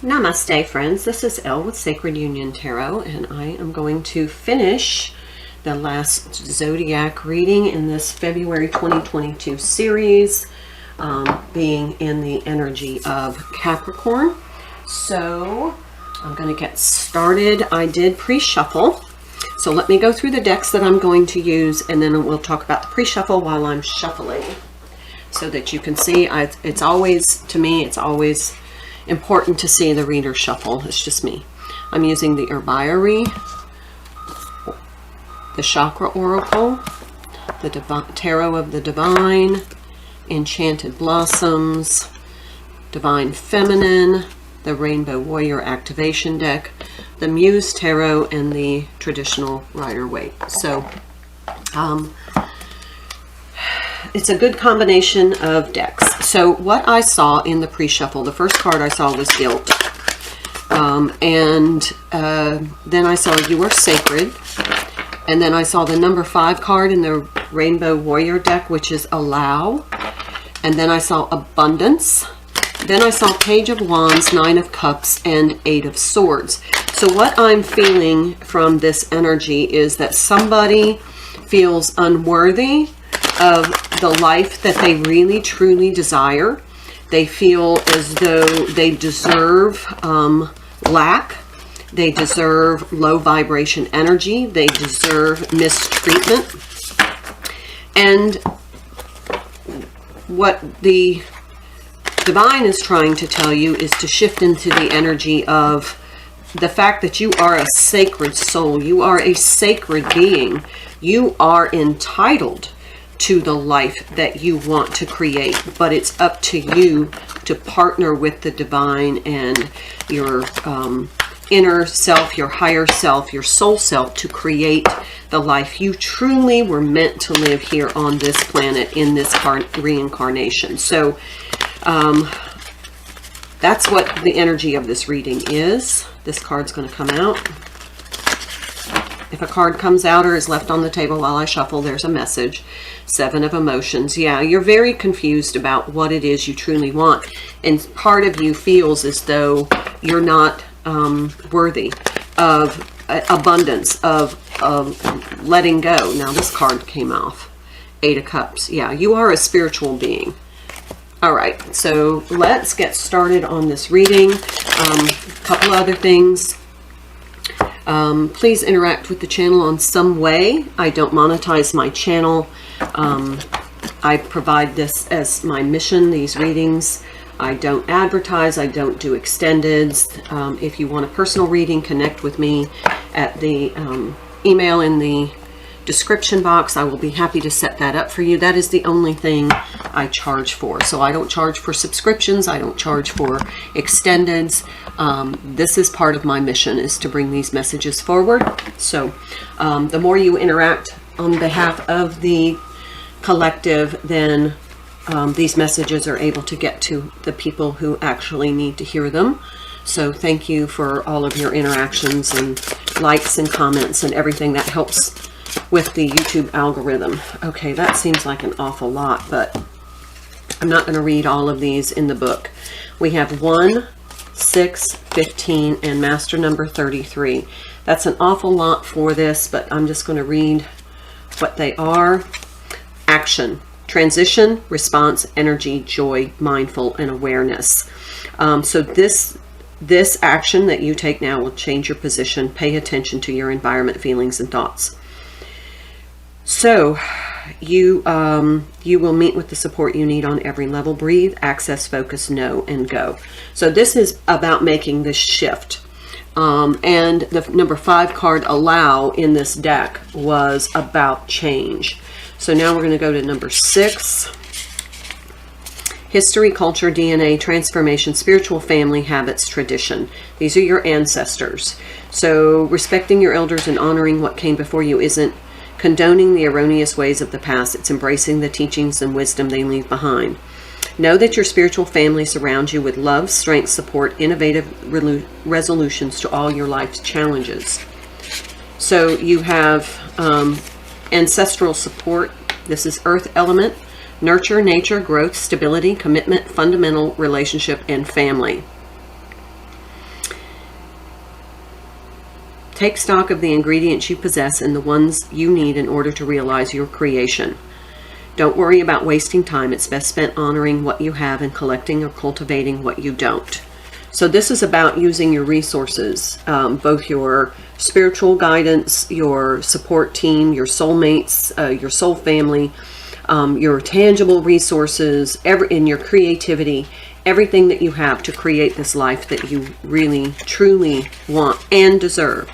Namaste, friends. This is Elle with Sacred Union Tarot, and I am going to finish the last Zodiac reading in this February 2022 series, being in the energy of Capricorn. So I'm going to get started. I did pre-shuffle, so let me go through the decks that I'm going to use, and then we'll talk about the pre-shuffle while I'm shuffling, so that you can see. It's always, to me, it's always important to see the reader shuffle. It's just me. I'm using the Herbarium, the Chakra Oracle, the Tarot of the Divine, Enchanted Blossoms, Divine Feminine, the Rainbow Warrior Activation Deck, the Muse Tarot, and the traditional Rider-Waite. So it's a good combination of decks. So what I saw in the pre-shuffle, the first card I saw was Guilt. Then I saw You Are Sacred. And then I saw the number 5 card in the Rainbow Warrior deck, which is Allow. And then I saw Abundance. Then I saw Page of Wands, 9 of Cups, and 8 of Swords. So what I'm feeling from this energy is that somebody feels unworthy of the life that they really truly desire. They feel as though they deserve lack. They deserve low vibration energy. They deserve mistreatment. And what the Divine is trying to tell you is to shift into the energy of the fact that you are a sacred soul. You are a sacred being. You are entitled to the life that you want to create, but it's up to you to partner with the Divine and your inner self, your higher self, your soul self, to create the life you truly were meant to live here on this planet in this reincarnation. So that's what the energy of this reading is. This card's going to come out. If a card comes out or is left on the table while I shuffle, there's a message. 7 of Emotions. Yeah, you're very confused about what it is you truly want. And part of you feels as though you're not worthy of abundance, of letting go. Now this card came off. 8 of Cups. Yeah, you are a spiritual being. All right, so let's get started on this reading. A couple other things. Please interact with the channel on some way. I don't monetize my channel. I provide this as my mission, these readings. I don't advertise. I don't do extendeds. If you want a personal reading, connect with me at the email in the description box. I will be happy to set that up for you. That is the only thing I charge for. So I don't charge for subscriptions. I don't charge for extendeds. This is part of my mission, is to bring these messages forward. So the more you interact on behalf of the collective, then these messages are able to get to the people who actually need to hear them. So thank you for all of your interactions and likes and comments and everything that helps with the YouTube algorithm. Okay, that seems like an awful lot, but I'm not going to read all of these in the book. We have 1, 6, 15, and master number 33. That's an awful lot for this, but I'm just going to read what they are. Action, transition, response, energy, joy, mindful, and awareness. So this action that you take now will change your position. Pay attention to your environment, feelings, and thoughts. So you will meet with the support you need on every level. Breathe, access, focus, know, and go. So this is about making this shift. And the number 5 card, Allow, in this deck was about change. So now we're going to go to number 6. History, culture, DNA, transformation, spiritual, family, habits, tradition. These are your ancestors. So respecting your elders and honoring what came before you isn't condoning the erroneous ways of the past. It's embracing the teachings and wisdom they leave behind. Know that your spiritual family surrounds you with love, strength, support, innovative resolutions to all your life's challenges. So you have ancestral support. This is earth element, nurture, nature, growth, stability, commitment, fundamental relationship, and family. Take stock of the ingredients you possess and the ones you need in order to realize your creation. Don't worry about wasting time. It's best spent honoring what you have and collecting or cultivating what you don't. So this is about using your resources, both your spiritual guidance, your support team, your soulmates, your soul family, your tangible resources, in your creativity, everything that you have to create this life that you really, truly want and deserve.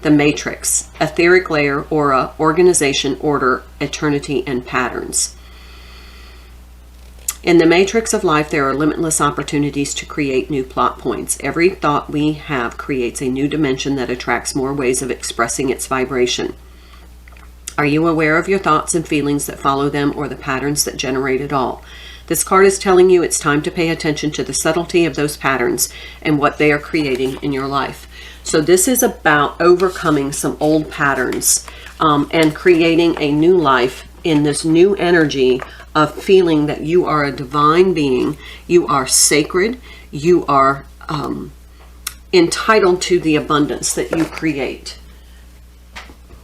The matrix, etheric layer, aura, organization, order, eternity, and patterns. In the matrix of life, there are limitless opportunities to create new plot points. Every thought we have creates a new dimension that attracts more ways of expressing its vibration. Are you aware of your thoughts and feelings that follow them, or the patterns that generate it all? This card is telling you it's time to pay attention to the subtlety of those patterns and what they are creating in your life. So this is about overcoming some old patterns and creating a new life in this new energy of feeling that you are a divine being, you are sacred, you are entitled to the abundance that you create.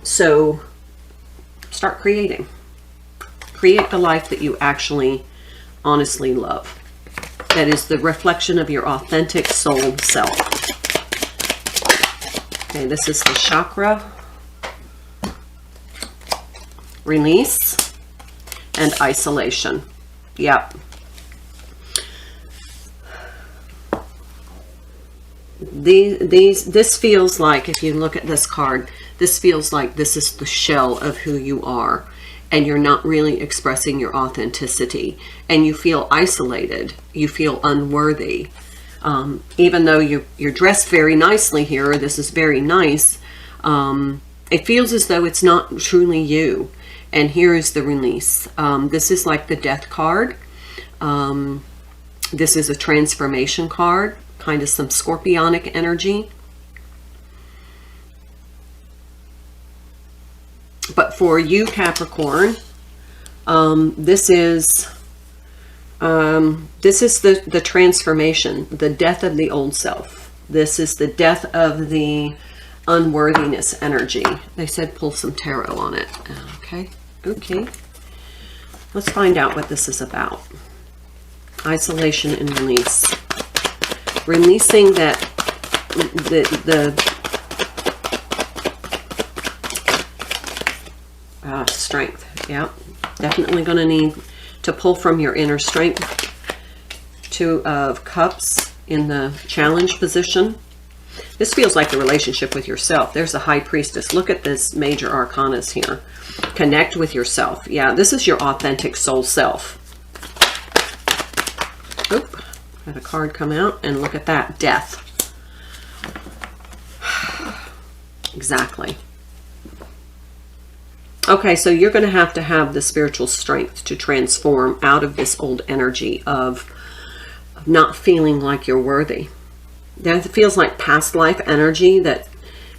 So start creating. Create the life that you actually honestly love. That is the reflection of your authentic soul self. Okay, this is the chakra. Release and isolation. Yep. This feels like, if you look at this card, this feels like this is the shell of who you are, and you're not really expressing your authenticity, and you feel isolated, you feel unworthy. Even though you're dressed very nicely here, this is very nice, it feels as though it's not truly you. And here is the release. This is like the death card. This is a transformation card, kind of some scorpionic energy. But for you, Capricorn, this is the transformation, the death of the old self. This is the death of the unworthiness energy. They said pull some tarot on it. Okay. Let's find out what this is about. Isolation and release. Releasing that strength. Yeah, definitely going to need to pull from your inner strength. Two of Cups in the challenge position. This feels like the relationship with yourself. There's the High Priestess. Look at this major arcanas here. Connect with yourself. Yeah, this is your authentic soul self. Oop, had a card come out, and look at that. Death. Exactly. Okay, so you're going to have the spiritual strength to transform out of this old energy of not feeling like you're worthy. That feels like past life energy, that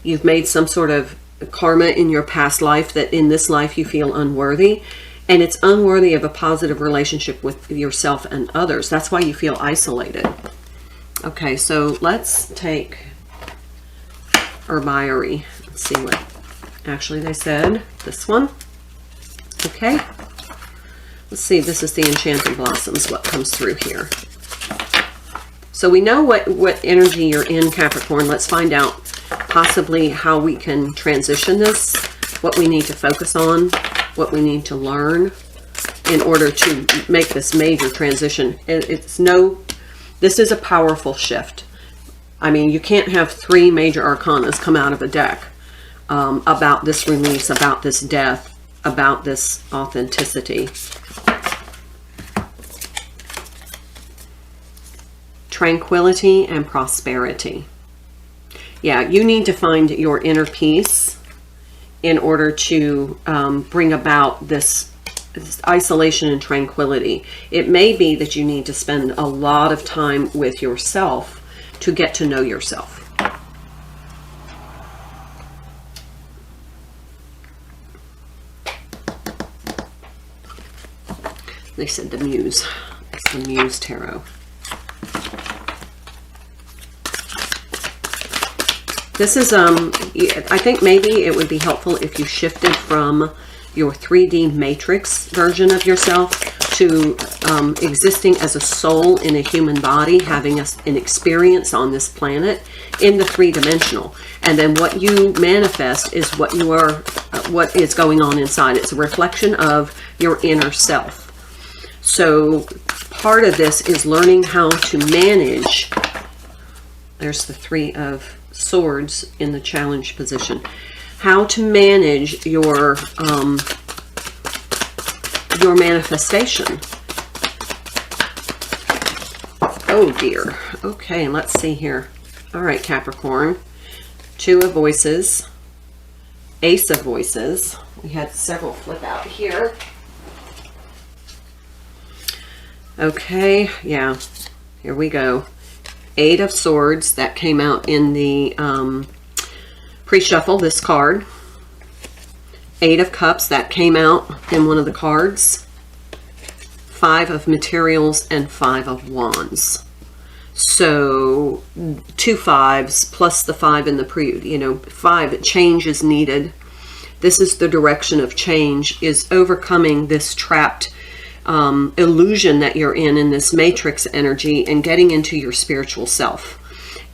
you've made some sort of karma in your past life, that in this life you feel unworthy, and it's unworthy of a positive relationship with yourself and others. That's why you feel isolated. Okay, so let's take herbiary. Let's see what actually they said. This one. Okay. Let's see, this is the Enchanted Blossoms, what comes through here. So we know what energy you're in, Capricorn. Let's find out possibly how we can transition this, what we need to focus on, what we need to learn in order to make this major transition. This is a powerful shift. I mean, you can't have 3 major arcanas come out of a deck about this release, about this death, about this authenticity. Tranquility and prosperity. Yeah, you need to find your inner peace in order to bring about this isolation and tranquility. It may be that you need to spend a lot of time with yourself to get to know yourself. They said the Muse. It's the Muse Tarot. This is, I think maybe it would be helpful if you shifted from your 3D matrix version of yourself to existing as a soul in a human body, having an experience on this planet in the 3-dimensional. And then what you manifest is what you are, what is going on inside. It's a reflection of your inner self. So part of this is learning how to manage. There's the 3 of Swords in the challenge position. How to manage your manifestation. Oh dear. Okay, let's see here. All right, Capricorn. 2 of Voices. Ace of Voices. We had several flip out here. Okay, yeah. Here we go. 8 of Swords. That came out in the pre-shuffle, this card. 8 of Cups. That came out in one of the cards. 5 of Materials and 5 of Wands. So 2 5s plus the 5 in the pre, 5, change is needed. This is the direction of change, is overcoming this trapped illusion that you're in this matrix energy and getting into your spiritual self.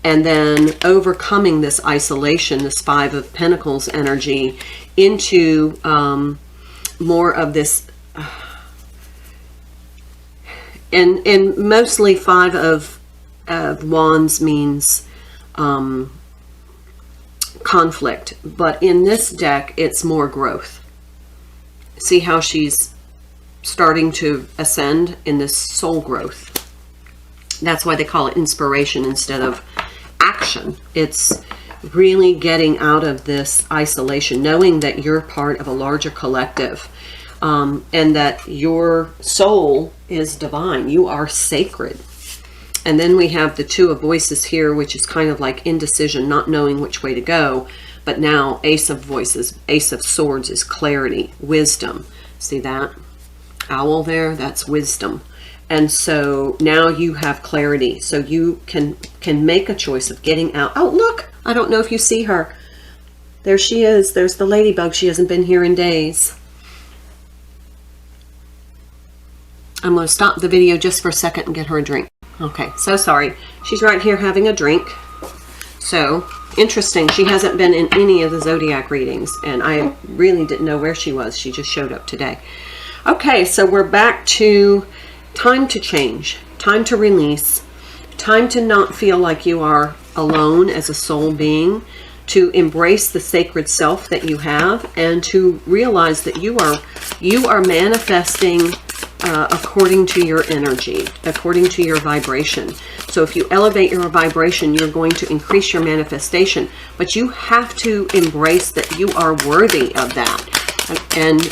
And then overcoming this isolation, this 5 of Pentacles energy, into more of this, and mostly 5 of Wands means conflict, but in this deck it's more growth. See how she's starting to ascend in this soul growth. That's why they call it inspiration instead of action. It's really getting out of this isolation, knowing that you're part of a larger collective, and that your soul is divine. You are sacred. And then we have the 2 of Voices here, which is kind of like indecision, not knowing which way to go. But now Ace of Voices, Ace of Swords is clarity, wisdom. See that? Owl there, that's wisdom. And so now you have clarity. So you can make a choice of getting out. Oh, look, I don't know if you see her. There she is. There's the ladybug. She hasn't been here in days. I'm going to stop the video just for a second and get her a drink. Okay, so sorry. She's right here having a drink. So, interesting. She hasn't been in any of the Zodiac readings, and I really didn't know where she was. She just showed up today. Okay, so we're back to time to change, time to release, time to not feel like you are alone as a soul being, to embrace the sacred self that you have, and to realize that you are manifesting according to your energy, according to your vibration. So if you elevate your vibration, you're going to increase your manifestation, but you have to embrace that you are worthy of that, and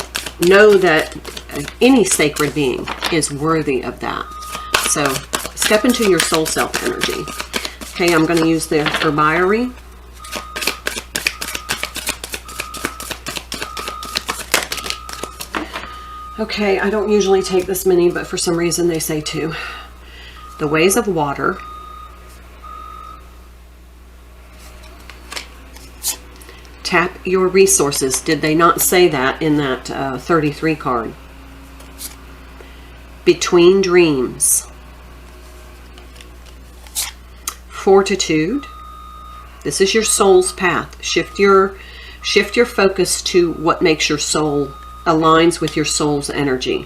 know that any sacred being is worthy of that. So step into your soul self energy. Okay, I'm going to use the herbiary. Okay, I don't usually take this many, but for some reason they say 2. The Ways of Water. Tap your resources. Did they not say that in that 33 card? Between Dreams. Fortitude. This is your soul's path. Shift your focus to what makes your soul, aligns with your soul's energy.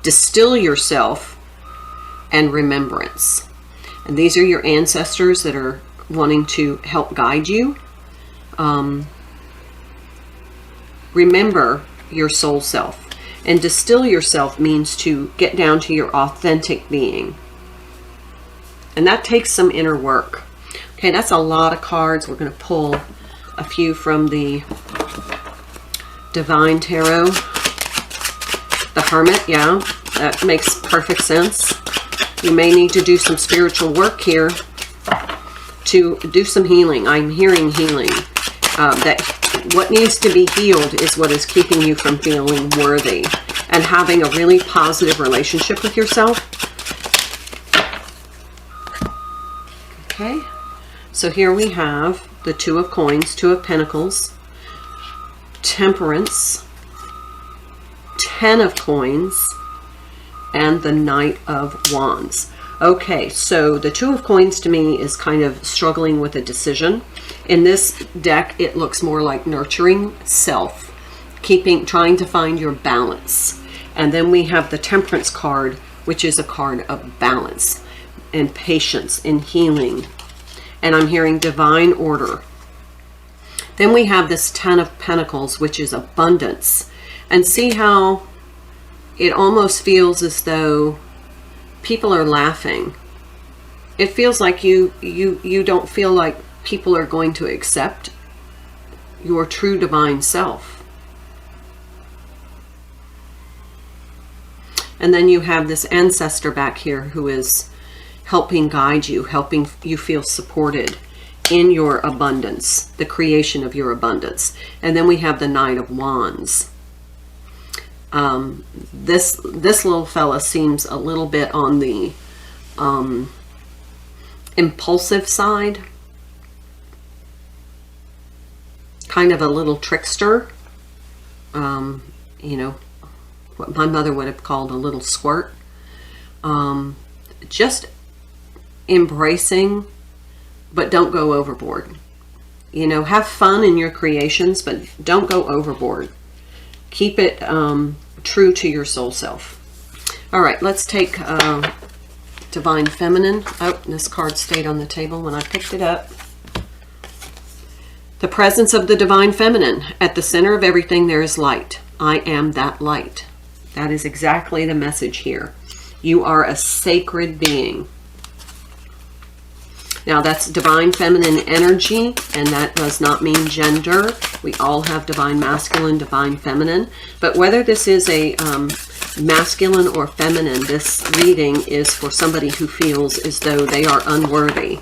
Distill yourself, and Remembrance. And these are your ancestors that are wanting to help guide you. Remember your soul self. And distill yourself means to get down to your authentic being. And that takes some inner work. Okay, that's a lot of cards. We're going to pull a few from the Divine Tarot. The Hermit, yeah, that makes perfect sense. You may need to do some spiritual work here to do some healing. I'm hearing healing. That what needs to be healed is what is keeping you from feeling worthy and having a really positive relationship with yourself. Okay, so here we have the Two of Coins, Two of Pentacles, Temperance, Ten of Coins, and the Knight of Wands. Okay, so the Two of Coins to me is kind of struggling with a decision. In this deck, it looks more like nurturing self, trying to find your balance. And then we have the Temperance card, which is a card of balance and patience and healing. And I'm hearing divine order. Then we have this Ten of Pentacles, which is abundance. And see how it almost feels as though people are laughing. It feels like you don't feel like people are going to accept your true divine self. And then you have this ancestor back here who is helping guide you, helping you feel supported in your abundance, the creation of your abundance. And then we have the Knight of Wands. This little fella seems a little bit on the impulsive side, kind of a little trickster, you know, what my mother would have called a little squirt. Just embracing, but don't go overboard. You know, have fun in your creations, but don't go overboard. Keep it true to your soul self. All right, let's take Divine Feminine. Oh, this card stayed on the table when I picked it up. The presence of the Divine Feminine. At the center of everything there is light. I am that light. That is exactly the message here. You are a sacred being. Now that's divine feminine energy, and that does not mean gender. We all have divine masculine, divine feminine. But whether this is a masculine or feminine, this reading is for somebody who feels as though they are unworthy.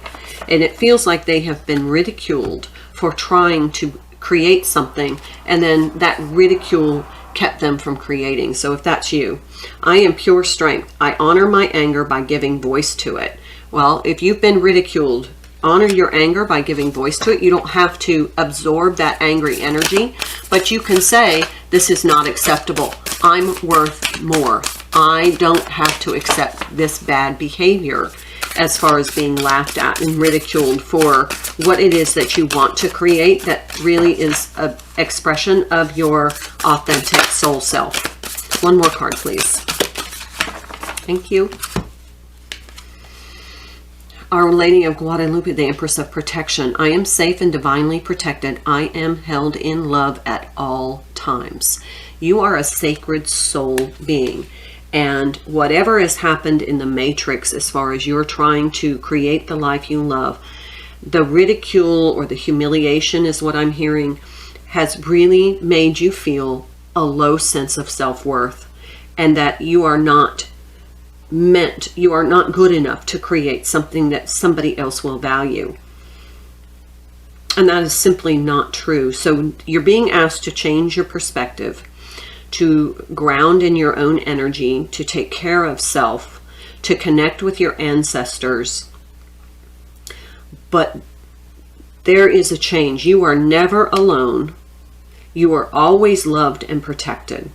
And it feels like they have been ridiculed for trying to create something, and then that ridicule kept them from creating. So if that's you, I am pure strength. I honor my anger by giving voice to it. Well, if you've been ridiculed, honor your anger by giving voice to it. You don't have to absorb that angry energy, but you can say, this is not acceptable. I'm worth more. I don't have to accept this bad behavior, as far as being laughed at and ridiculed for what it is that you want to create that really is an expression of your authentic soul self. One more card, please. Thank you. Our Lady of Guadalupe, the Empress of Protection. I am safe and divinely protected. I am held in love at all times. You are a sacred soul being. And whatever has happened in the matrix, as far as you're trying to create the life you love, the ridicule or the humiliation is what I'm hearing, has really made you feel a low sense of self-worth, and that you are not you are not good enough to create something that somebody else will value. And that is simply not true. So you're being asked to change your perspective, to ground in your own energy, to take care of self, to connect with your ancestors. But there is a change. You are never alone. You are always loved and protected.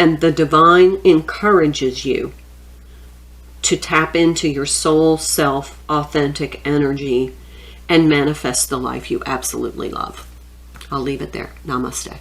And the divine encourages you to tap into your soul, self, authentic energy and manifest the life you absolutely love. I'll leave it there. Namaste.